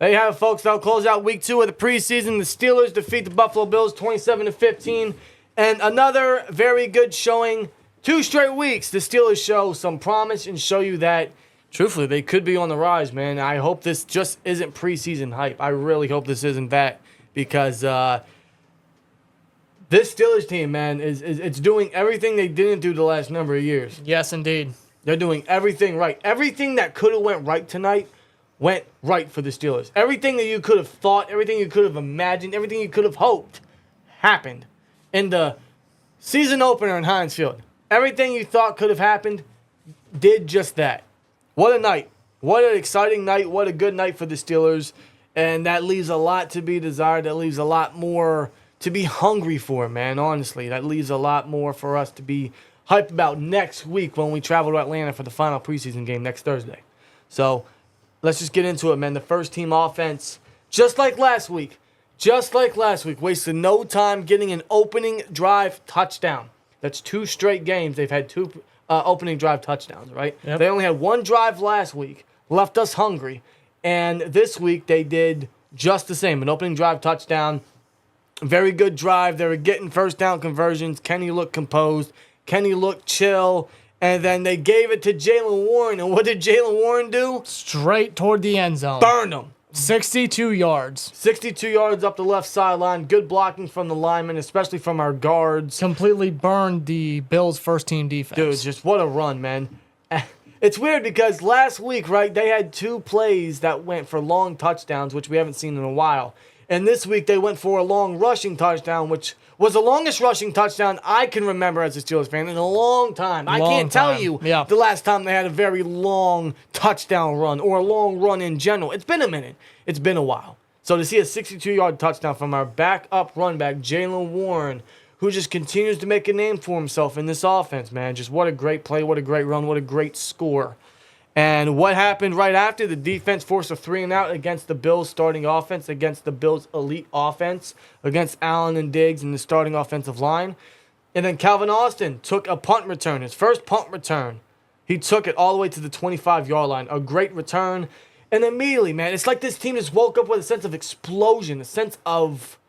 There you have it, folks. That'll close out week 2 of the preseason. The Steelers defeat the Buffalo Bills 27-15. And another very good showing. 2 straight weeks, the Steelers show some promise and show you that, truthfully, they could be on the rise, man. I hope this just isn't preseason hype. I really hope this isn't that, because this Steelers team, man, it's doing everything they didn't do the last number of years. Yes, indeed. They're doing everything right. Everything that could have went right tonight went right for the Steelers. Everything that you could have thought, everything you could have imagined, everything you could have hoped happened in the season opener in Heinz Field. Everything you thought could have happened did just that. What a night. What an exciting night. What a good night for the Steelers. And that leaves a lot to be desired. That leaves a lot more to be hungry for, man, honestly. That leaves a lot more for us to be hyped about next week when we travel to Atlanta for the final preseason game next Thursday. So let's just get into it, man. The first team offense, just like last week, wasted no time getting an opening drive touchdown. That's 2 straight games. They've had 2 opening drive touchdowns, right? Yep. They only had 1 drive last week, left us hungry. And this week they did just the same, an opening drive touchdown. Very good drive. They were getting first down conversions. Kenny looked composed. Kenny looked chill. And then they gave it to Jaylen Warren. And what did Jaylen Warren do? Straight toward the end zone. Burned him. 62 yards. 62 yards up the left sideline. Good blocking from the linemen, especially from our guards. Completely burned the Bills' first-team defense. Dude, just what a run, man. It's weird because last week, right, they had 2 plays that went for long touchdowns, which we haven't seen in a while. And this week they went for a long rushing touchdown, which was the longest rushing touchdown I can remember as a Steelers fan in a long time. I can't tell you the last time they had a very long touchdown run or a long run in general. It's been a minute. It's been a while. So to see a 62-yard touchdown from our backup run back, Jaylen Warren, who just continues to make a name for himself in this offense, man. Just what a great play, what a great run, what a great score. And what happened right after? The defense forced a 3-and-out against the Bills' starting offense, against the Bills' elite offense, against Allen and Diggs and the starting offensive line. And then Calvin Austin took a punt return, his first punt return. He took it all the way to the 25-yard line. A great return. And immediately, man, it's like this team just woke up with a sense of explosion, a sense of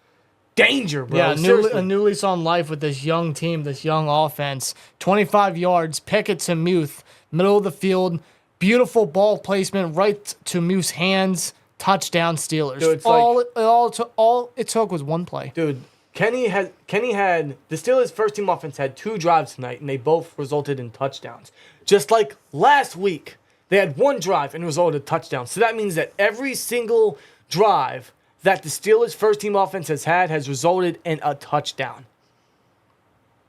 danger, bro. Yeah, a new lease on life with this young team, this young offense. 25 yards, Pickett to Muth, middle of the field. Beautiful ball placement right to Muth's hands. Touchdown Steelers. Dude, all it took was 1 play. Dude, Kenny had the Steelers' first team offense had 2 drives tonight, and they both resulted in touchdowns. Just like last week, they had 1 drive and resulted in touchdowns. So that means that every single drive that the Steelers' first team offense has had has resulted in a touchdown.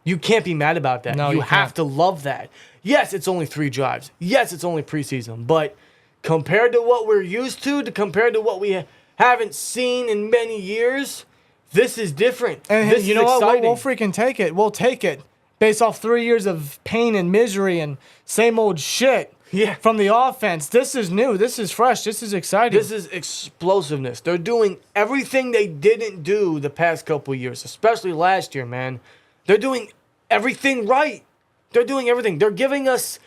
You can't be mad about that. No, you you have can't. to love that. Yes, it's only 3 drives. Yes, it's only preseason. But compared to what we're used to compared to what we haven't seen in many years, this is different. And this you know is what? exciting. We'll freaking take it. We'll take it. Based off 3 years of pain and misery and same old shit from the offense. This is new. This is fresh. This is exciting. This is explosiveness. They're doing everything they didn't do the past couple of years, especially last year, man. They're doing everything right. They're doing everything. They're giving us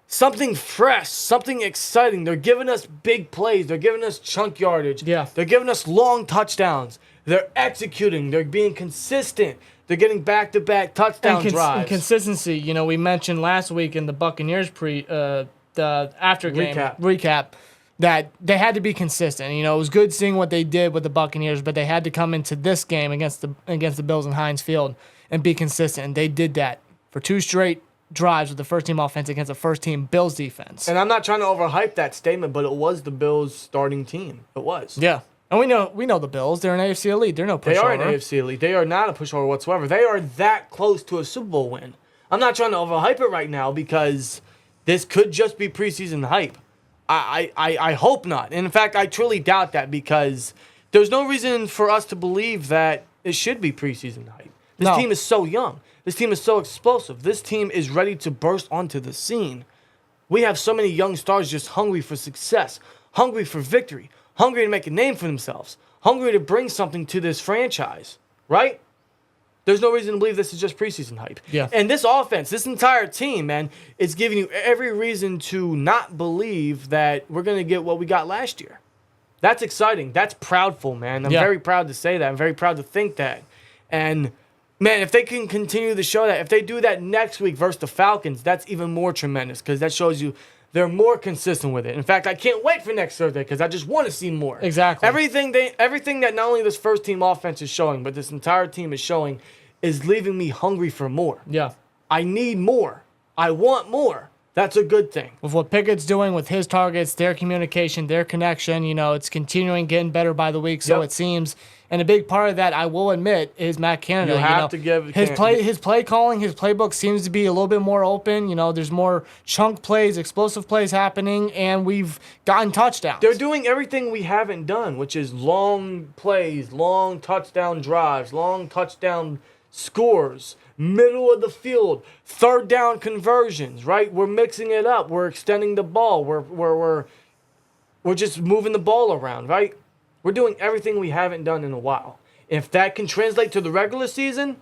something fresh, something exciting. They're giving us big plays. They're giving us chunk yardage. Yeah. They're giving us long touchdowns. They're executing. They're being consistent. They're getting back-to-back touchdown drives. And consistency. You know, we mentioned last week in the Buccaneers the after game recap that they had to be consistent. You know, it was good seeing what they did with the Buccaneers, but they had to come into this game against the Bills in Heinz Field and be consistent. And they did that for 2 straight drives with the first-team offense against the first-team Bills defense. And I'm not trying to overhype that statement, but it was the Bills' starting team. It was. Yeah. And we know the Bills. They're an AFC elite. They're no pushover. They are an AFC elite. They are not a pushover whatsoever. They are that close to a Super Bowl win. I'm not trying to overhype it right now because this could just be preseason hype. I hope not. And in fact, I truly doubt that because there's no reason for us to believe that it should be preseason hype. This team is so young. This team is so explosive. This team is ready to burst onto the scene. We have so many young stars just hungry for success, hungry for victory, hungry to make a name for themselves, hungry to bring something to this franchise, right? There's no reason to believe this is just preseason hype. Yeah. And this offense, this entire team, man, is giving you every reason to not believe that we're going to get what we got last year. That's exciting. That's proudful, man. I'm very proud to say that. I'm very proud to think that. And, man, if they can continue to show that, if they do that next week versus the Falcons, that's even more tremendous because that shows you they're more consistent with it. In fact, I can't wait for next Thursday because I just want to see more. Exactly. Everything that not only this first team offense is showing, but this entire team is showing is leaving me hungry for more. Yeah. I need more. I want more. That's a good thing. With what Pickett's doing with his targets, their communication, their connection, it's continuing getting better by the week, so it seems. And a big part of that, I will admit, is Matt Canada. You have to give his play calling, his playbook seems to be a little bit more open. There's more chunk plays, explosive plays happening, and we've gotten touchdowns. They're doing everything we haven't done, which is long plays, long touchdown drives, long touchdown scores, middle of the field, third down conversions, right? We're mixing it up. We're extending the ball. We're just moving the ball around, right? We're doing everything we haven't done in a while. If that can translate to the regular season,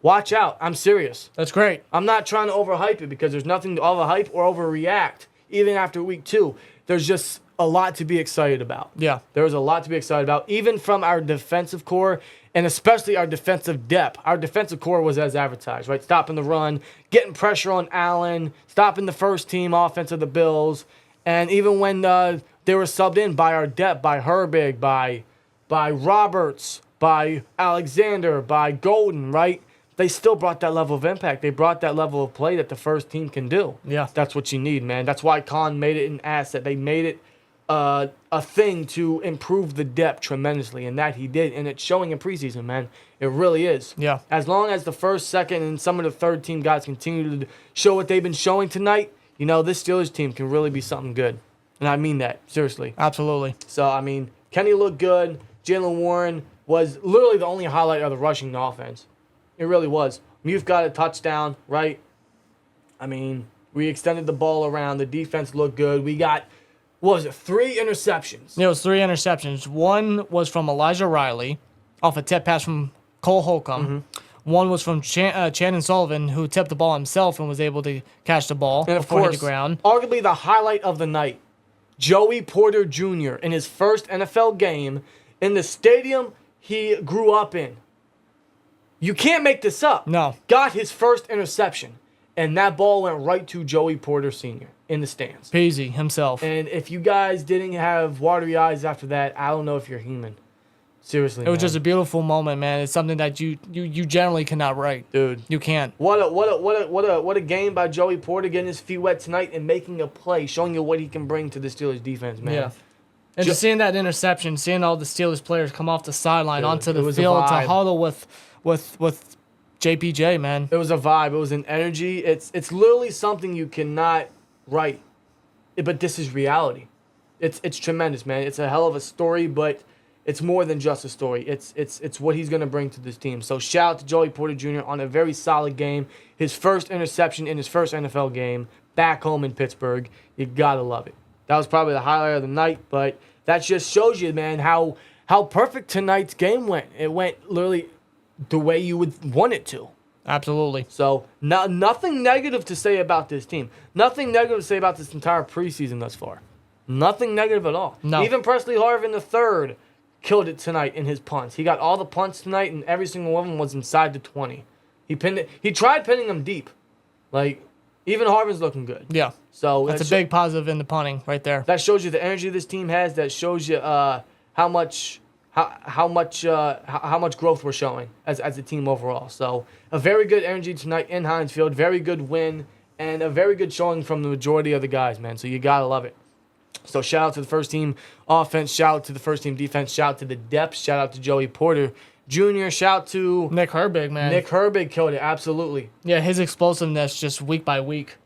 watch out. I'm serious. That's great. I'm not trying to overhype it because there's nothing to overhype or overreact. Even after week 2, there's just a lot to be excited about. Yeah. There's a lot to be excited about, even from our defensive core and especially our defensive depth. Our defensive core was as advertised, right? Stopping the run, getting pressure on Allen, stopping the first team offense of the Bills. And even when they were subbed in by our depth, by Herbig, by Roberts, by Alexander, by Golden, right? They still brought that level of impact. They brought that level of play that the first team can do. Yeah. That's what you need, man. That's why Khan made it an asset. They made it a thing to improve the depth tremendously, and that he did. And it's showing in preseason, man. It really is. Yeah. As long as the first, second, and some of the third team guys continue to show what they've been showing tonight, this Steelers team can really be something good. And I mean that, seriously. Absolutely. So, Kenny looked good. Jalen Warren was literally the only highlight of the rushing offense. It really was. Muth got a touchdown, right? We extended the ball around. The defense looked good. We got, 3 interceptions? It was 3 interceptions. One was from Elijah Riley off a tip pass from Cole Holcomb. Mm-hmm. One was from Shannon Sullivan, who tipped the ball himself and was able to catch the ball and before it hit course, the ground. Arguably the highlight of the night, Joey Porter Jr. in his first NFL game in the stadium he grew up in. You can't make this up. No. Got his first interception, and that ball went right to Joey Porter Sr. in the stands. Peasy himself. And if you guys didn't have watery eyes after that, I don't know if you're human. Seriously, it was just a beautiful moment, man. It's something that you generally cannot write, dude. You can't. What a game by Joey Porter, getting his feet wet tonight and making a play, showing you what he can bring to the Steelers defense, man. Yeah. And just seeing that interception, seeing all the Steelers players come off the sideline onto the field to huddle with JPJ, man. It was a vibe. It was an energy. It's literally something you cannot write, but this is reality. It's tremendous, man. It's a hell of a story, but it's more than just a story. It's what he's going to bring to this team. So shout out to Joey Porter Jr. on a very solid game. His first interception in his first NFL game back home in Pittsburgh. You got to love it. That was probably the highlight of the night, but that just shows you, man, how perfect tonight's game went. It went literally the way you would want it to. Absolutely. So nothing negative to say about this team. Nothing negative to say about this entire preseason thus far. Nothing negative at all. No. Even Presley Harvin III killed it tonight in his punts. He got all the punts tonight, and every single one of them was inside the 20. He tried pinning them deep. Even Harvin's looking good. Yeah. So that's a big positive in the punting right there. That shows you the energy this team has. That shows you how much growth we're showing as a team overall. So a very good energy tonight in Heinz Field. Very good win and a very good showing from the majority of the guys, man. So you gotta love it. So shout out to the first team offense. Shout out to the first team defense. Shout out to the depth. Shout out to Joey Porter Jr. Shout out to Nick Herbig, man. Nick Herbig killed it, absolutely. Yeah, his explosiveness just week by week,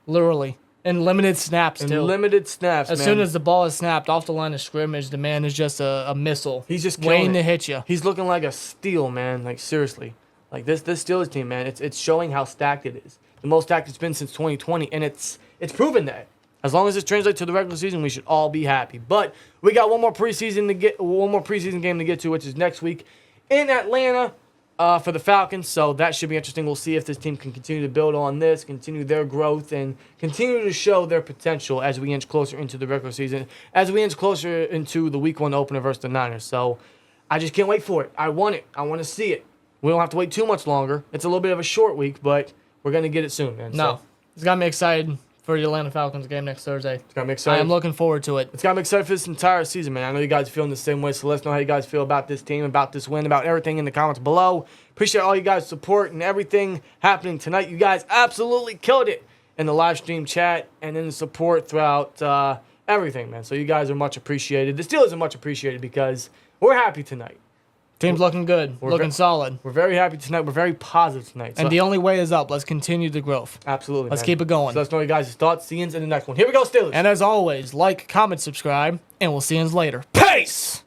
literally. And limited snaps, too. Limited snaps, As soon as the ball is snapped off the line of scrimmage, the man is just a missile. He's just waiting to hit you. He's looking like a steal, man. Seriously. This Steelers team, man, it's showing how stacked it is. The most stacked it's been since 2020, and it's proven that. As long as this translates to the regular season, we should all be happy. But we got one more preseason game to get to, which is next week in Atlanta. for the Falcons, so that should be interesting. We'll see if this team can continue to build on this, continue their growth, and continue to show their potential as we inch closer into the regular season, as we inch closer into the Week 1 opener versus the Niners. So I just can't wait for it. I want it. I want to see it. We don't have to wait too much longer. It's a little bit of a short week, but we're going to get it soon, man. No, it's got me excited for the Atlanta Falcons game next Thursday. It's got me excited. I am looking forward to it. It's got me excited for this entire season, man. I know you guys are feeling the same way, so let us know how you guys feel about this team, about this win, about everything in the comments below. Appreciate all you guys' support and everything happening tonight. You guys absolutely killed it in the live stream chat and in the support throughout everything, man. So you guys are much appreciated. The Steelers are much appreciated because we're happy tonight. Team's looking good, looking solid. We're very happy tonight. We're very positive tonight. And the only way is up. Let's continue the growth. Absolutely, Let's keep it going. So let us know your guys' thoughts. See you in the next one. Here we go, Steelers. And as always, like, comment, subscribe, and we'll see you later. Peace!